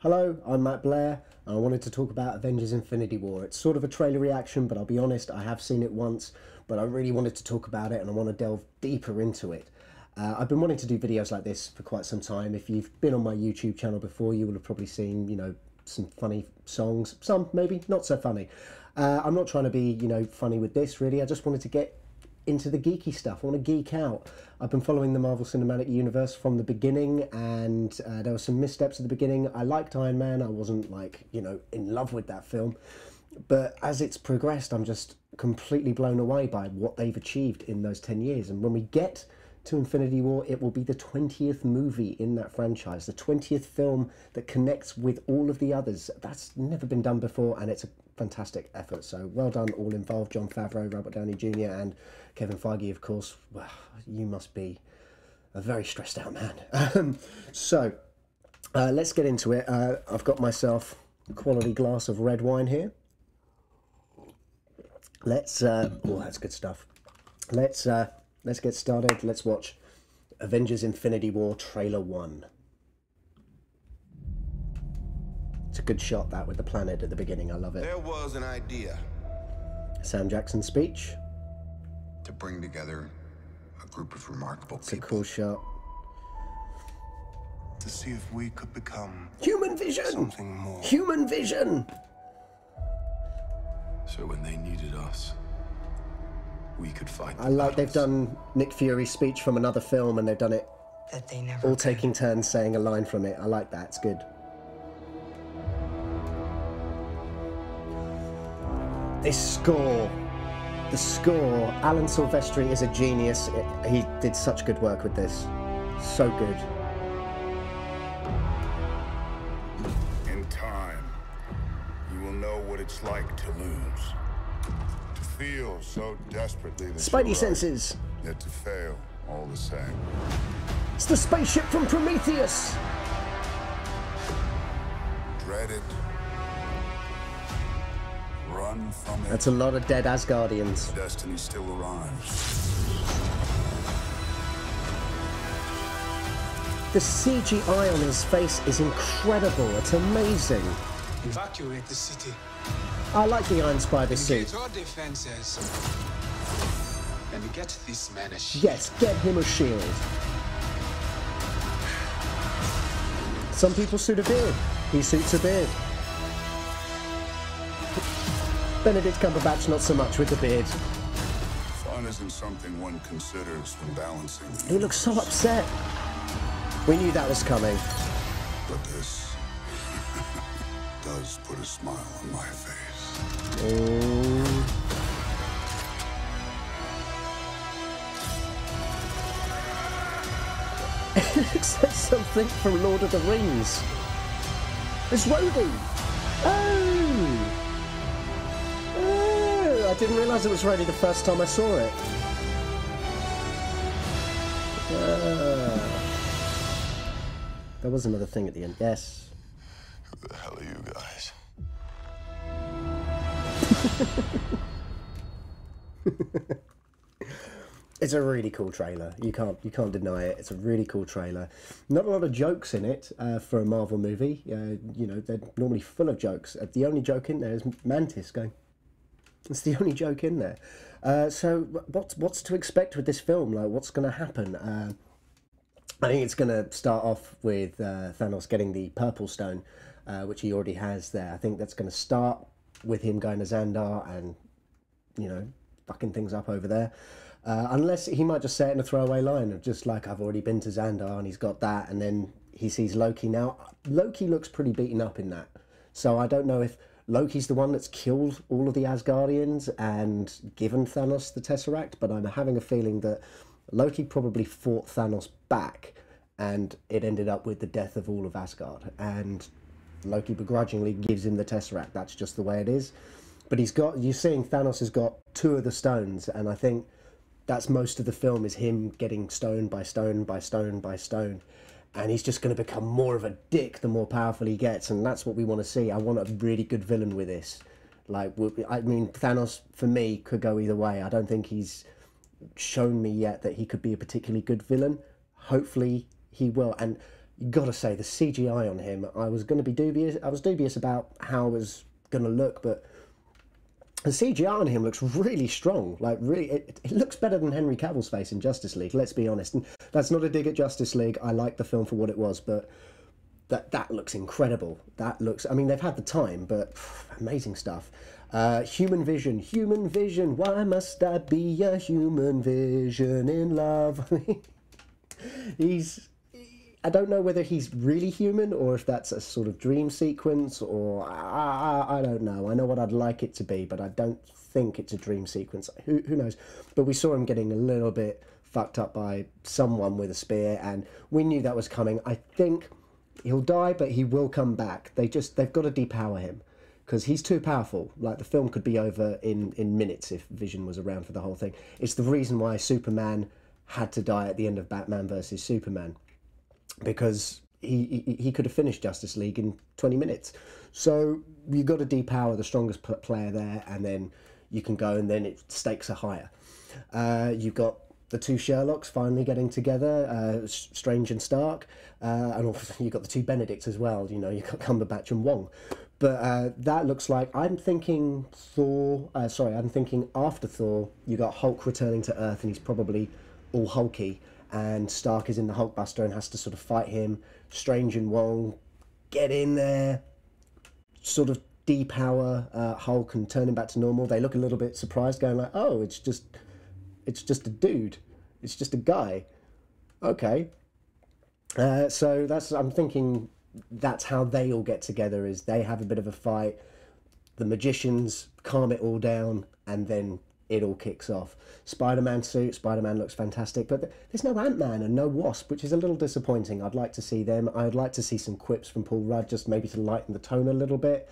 Hello, I'm Matt Blair, and I wanted to talk about Avengers Infinity War. It's sort of a trailer reaction, but I'll be honest, I have seen it once, but I really wanted to talk about it and I want to delve deeper into it. I've been wanting to do videos like this for quite some time. If you've been on my YouTube channel before, you will have probably seen, some funny songs, some maybe not so funny. I'm not trying to be, funny with this really. I just wanted to get into the geeky stuff. I want to geek out. I've been following the Marvel Cinematic Universe from the beginning, and there were some missteps at the beginning. I liked Iron Man. I wasn't in love with that film, but as it's progressed, I'm just completely blown away by what they've achieved in those 10 years. And when we get to Infinity War, it will be the 20th movie in that franchise, the 20th film that connects with all of the others. That's never been done before, and it's a fantastic effort. So well done all involved, Jon Favreau, Robert Downey Jr. and Kevin Feige, of course. Well, you must be a very stressed out man. Let's get into it. I've got myself a quality glass of red wine here. Let's that's good stuff. Let's get started. Let's watch Avengers Infinity War Trailer 1. It's a good shot, that, with the planet at the beginning. I love it. There was an idea. Sam Jackson's speech. To bring together a group of remarkable It's a people. cool shot. To see if we could become Human vision! something more. Human vision! So when they needed us, we could fight. I like they've done Nick Fury's speech from another film, and they've done it that they never all could. taking turns saying a line from it. I like that. It's good. This score, the score, Alan Silvestri is a genius. He did such good work with this. So good. In time, you will know what it's like to lose. To feel so desperately that Spidey you're right, senses. yet to fail all the same. It's the spaceship from Prometheus. Dread it. Run from it. That's a lot of dead Asgardians. Destiny still arrives. The CGI on his face is incredible. It's amazing. Evacuate the city. I like the Iron Spider suit. Engage our defenses. And get this man a shield. Yes, get him a shield. Some people suit a beard. He suits a beard. Benedict Cumberbatch, not so much with the beard. Fun isn't something one considers when balancing. He looks so upset. We knew that was coming. But this does put a smile on my face. Oh. It looks like something from Lord of the Rings. It's Rhodey. Oh! Oh! I didn't realise it was Rhodey the first time I saw it. There was another thing at the end. Yes. Who the hell are you guys? It's a really cool trailer. You can't deny it. It's a really cool trailer. Not a lot of jokes in it for a Marvel movie. They're normally full of jokes. The only joke in there is Mantis going. It's the only joke in there. So what's to expect with this film? Like, what's going to happen? I think it's going to start off with Thanos getting the Purple Stone, which he already has there. I think that's going to start with him going to Xandar and, fucking things up over there. Unless he might just say it in a throwaway line of just like, I've already been to Xandar and he's got that, and then he sees Loki. Now, Loki looks pretty beaten up in that. So I don't know if Loki's the one that's killed all of the Asgardians and given Thanos the Tesseract, but I'm having a feeling that Loki probably fought Thanos back and it ended up with the death of all of Asgard. And Loki begrudgingly gives him the Tesseract. That's just the way it is. But you're seeing Thanos has got 2 of the stones, and I think that's most of the film is him getting stone by stone by stone by stone. And he's just going to become more of a dick the more powerful he gets. And that's what we want to see. I want a really good villain with this. Thanos, for me, could go either way. I don't think he's shown me yet that he could be a particularly good villain. Hopefully he will. And you got to say the CGI on him. I was going to be dubious. I was dubious about how it was going to look, but the CGI on him looks really strong. Like, really, it looks better than Henry Cavill's face in Justice League. Let's be honest. And that's not a dig at Justice League. I like the film for what it was, but that looks incredible. That looks. I mean, they've had the time, but amazing stuff. Human Vision. Human Vision. Why must I be a human vision in love? I don't know whether he's really human or if that's a sort of dream sequence, or I don't know. I know what I'd like it to be, but I don't think it's a dream sequence. Who knows? But we saw him getting a little bit fucked up by someone with a spear, and we knew that was coming. I think he'll die, but he will come back. They've got to depower him because he's too powerful. Like, the film could be over in minutes if Vision was around for the whole thing. It's the reason why Superman had to die at the end of Batman versus Superman, because he could have finished Justice League in 20 minutes. So you've got to depower the strongest player there, and then you can go, and then stakes are higher. You've got the two Sherlocks finally getting together, Strange and Stark, and obviously you've got the two Benedicts as well. You know, you've got Cumberbatch and Wong. But that looks like, I'm thinking after Thor, you got Hulk returning to Earth, and he's probably all hulky, and Stark is in the Hulkbuster and has to sort of fight him. Strange and Wong get in there, sort of depower Hulk and turn him back to normal. They look a little bit surprised, going like, "Oh, it's just a dude. It's just a guy." Okay. So I'm thinking that's how they all get together, is they have a bit of a fight. The magicians calm it all down, and then it all kicks off. Spider-Man suit. Spider-Man looks fantastic, but there's no Ant-Man and no Wasp, which is a little disappointing. I'd like to see them. I'd like to see some quips from Paul Rudd, just maybe to lighten the tone a little bit.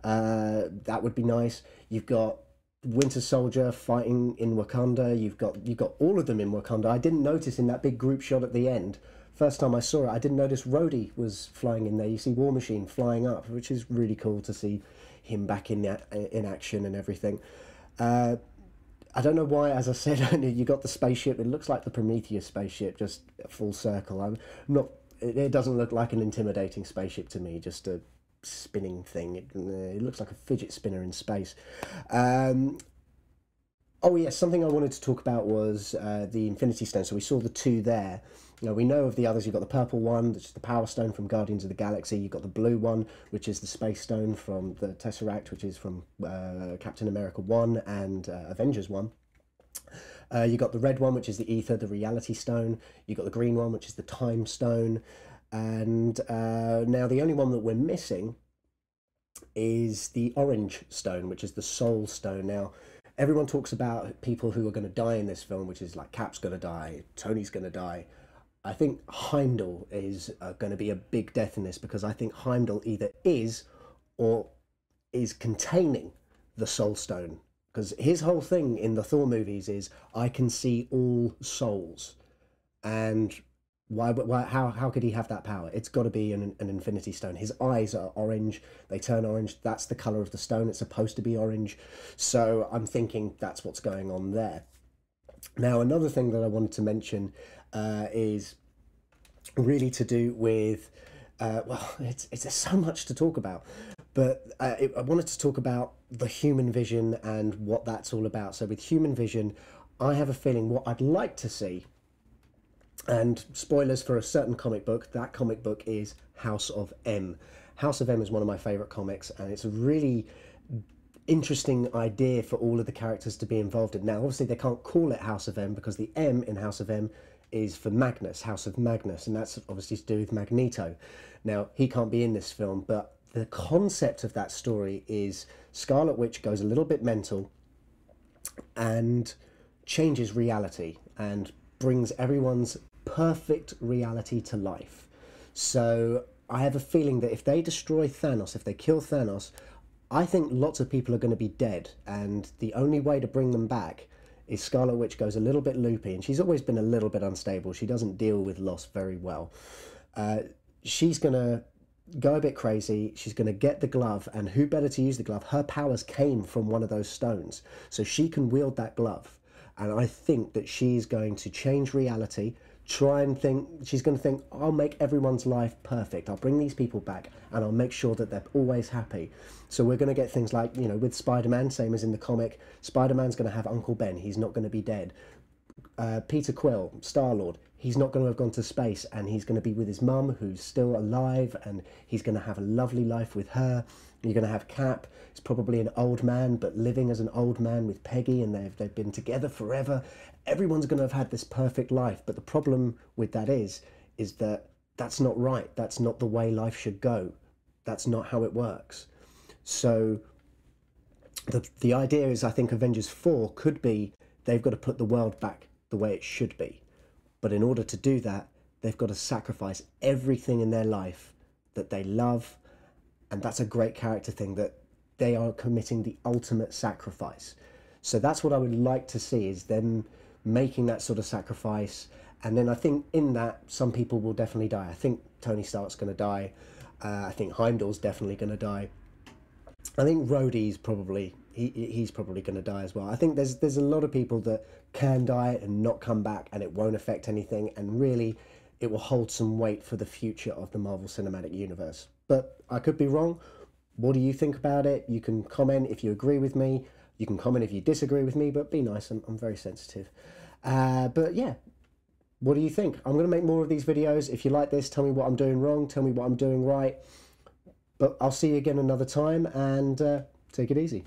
That would be nice. You've got Winter Soldier fighting in Wakanda. You've got all of them in Wakanda. I didn't notice in that big group shot at the end. First time I saw it, I didn't notice Rhodey was flying in there. You see War Machine flying up, which is really cool to see him back in action and everything. I don't know why, as I said, you got the spaceship. It looks like the Prometheus spaceship, just full circle. It doesn't look like an intimidating spaceship to me, just a spinning thing. It looks like a fidget spinner in space. Oh yes, something I wanted to talk about was the Infinity Stone. So we saw the two there. You know, we know of the others. You've got the purple one, which is the Power Stone from Guardians of the Galaxy. You've got the blue one, which is the Space Stone from the Tesseract, which is from Captain America 1 and Avengers 1. You got the red one, which is the Ether, the Reality Stone. You got the green one, which is the Time Stone. And now the only one that we're missing is the Orange Stone, which is the Soul Stone. Now, everyone talks about people who are going to die in this film, which is like Cap's going to die, Tony's going to die. I think Heimdall is going to be a big death in this, because I think Heimdall either is or is containing the Soul Stone. Because his whole thing in the Thor movies is, I can see all souls. And how could he have that power? It's got to be an Infinity Stone. His eyes are orange. They turn orange. That's the colour of the stone. It's supposed to be orange. So I'm thinking that's what's going on there. Now, another thing that I wanted to mention is really to do with, there's so much to talk about. But I wanted to talk about the Human Vision and what that's all about. So with Human Vision, I have a feeling what I'd like to see, and spoilers for a certain comic book, that comic book is House of M. House of M is one of my favourite comics, and it's a really interesting idea for all of the characters to be involved in. Now, obviously, they can't call it House of M because the M in House of M is for Magnus, House of Magnus, and that's obviously to do with Magneto. Now, he can't be in this film, but the concept of that story is Scarlet Witch goes a little bit mental and changes reality and brings everyone's perfect reality to life. So I have a feeling that if they destroy Thanos, if they kill Thanos, I think lots of people are going to be dead, and the only way to bring them back is Scarlet Witch goes a little bit loopy, and she's always been a little bit unstable. She doesn't deal with loss very well. She's going to go a bit crazy. She's going to get the glove, and who better to use the glove? Her powers came from one of those stones, so she can wield that glove. And I think that she's going to change reality, try and think, she's going to think, I'll make everyone's life perfect. I'll bring these people back and I'll make sure that they're always happy. So we're going to get things like, you know, with Spider-Man, same as in the comic, Spider-Man's going to have Uncle Ben. He's not going to be dead. Peter Quill, Star-Lord, he's not going to have gone to space, and he's going to be with his mum, who's still alive, and he's going to have a lovely life with her. You're going to have Cap. He's probably an old man, but living as an old man with Peggy, and they've been together forever. Everyone's going to have had this perfect life, but the problem with that is that that's not right. That's not the way life should go. That's not how it works. So the idea is, I think Avengers 4 could be, they've got to put the world back the way it should be. But in order to do that, they've got to sacrifice everything in their life that they love. And that's a great character thing, that they are committing the ultimate sacrifice. So that's what I would like to see, is them making that sort of sacrifice. And then I think in that, some people will definitely die. I think Tony Stark's going to die. I think Heimdall's definitely going to die. I think Rhodey's probably, he's probably going to die as well. I think there's a lot of people that can die and not come back, and it won't affect anything, and really it will hold some weight for the future of the Marvel Cinematic Universe. But I could be wrong. What do you think about it? You can comment if you agree with me. You can comment if you disagree with me, but be nice. I'm very sensitive. But yeah, what do you think? I'm going to make more of these videos. If you like this, tell me what I'm doing wrong. Tell me what I'm doing right. But I'll see you again another time, and take it easy.